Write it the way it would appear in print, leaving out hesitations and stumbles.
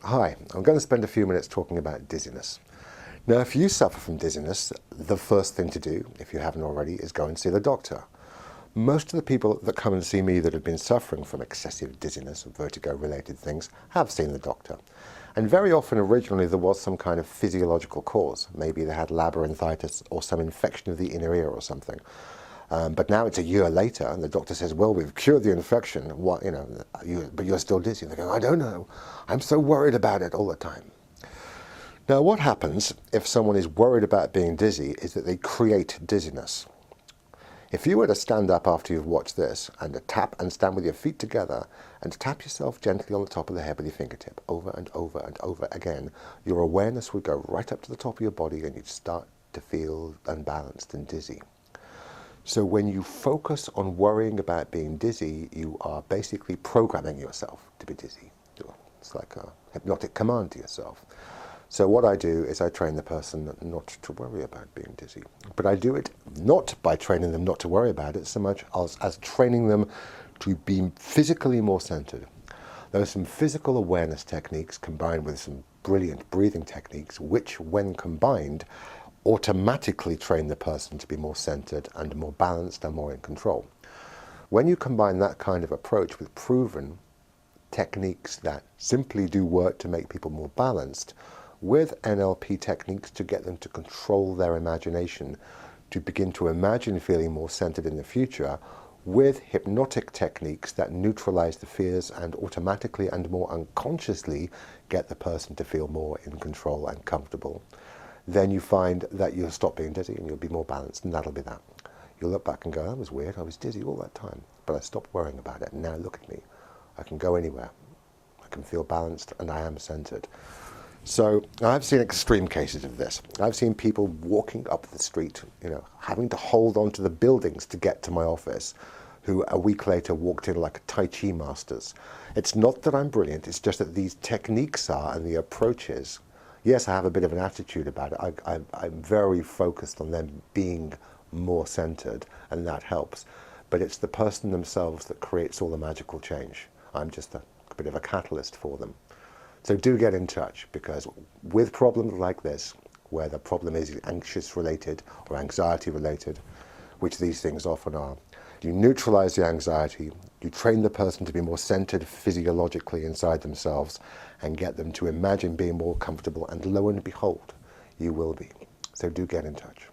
Hi, I'm going to spend a few minutes talking about dizziness. Now, if you suffer from dizziness, the first thing to do, if you haven't already, is go and see the doctor. Most of the people that come and see me that have been suffering from excessive dizziness or vertigo-related things have seen the doctor. And very often, originally, there was some kind of physiological cause. Maybe they had labyrinthitis or some infection of the inner ear or something. But now it's a year later, and the doctor says, well, we've cured the infection, what, but you're still dizzy. And they go, I don't know. I'm so worried about it all the time. Now, what happens if someone is worried about being dizzy is that they create dizziness. If you were to stand up after you've watched this and tap and stand with your feet together and tap yourself gently on the top of the head with your fingertip over and over and over again, your awareness would go right up to the top of your body and you'd start to feel unbalanced and dizzy. So when you focus on worrying about being dizzy, you are basically programming yourself to be dizzy. It's like a hypnotic command to yourself. So what I do is I train the person not to worry about being dizzy. But I do it not by training them not to worry about it so much as training them to be physically more centered. There are some physical awareness techniques combined with some brilliant breathing techniques, which when combined automatically train the person to be more centered and more balanced and more in control. When you combine that kind of approach with proven techniques that simply do work to make people more balanced, with NLP techniques to get them to control their imagination, to begin to imagine feeling more centered in the future, with hypnotic techniques that neutralize the fears and automatically and more unconsciously get the person to feel more in control and comfortable, then you find that you'll stop being dizzy and you'll be more balanced, and that'll be that. You'll look back and go, that was weird, I was dizzy all that time, but I stopped worrying about it, and now look at me. I can go anywhere. I can feel balanced, and I am centered. So I've seen extreme cases of this. I've seen people walking up the street, having to hold on to the buildings to get to my office, who a week later walked in like Tai Chi masters. It's not that I'm brilliant, it's just that these techniques are, and the approaches, yes, I have a bit of an attitude about it. I'm very focused on them being more centered, and that helps. But it's the person themselves that creates all the magical change. I'm just a bit of a catalyst for them. So do get in touch, because with problems like this, where the problem is anxious related or anxiety related, which these things often are, you neutralize the anxiety, you train the person to be more centered physiologically inside themselves, and get them to imagine being more comfortable, and lo and behold, you will be. So do get in touch.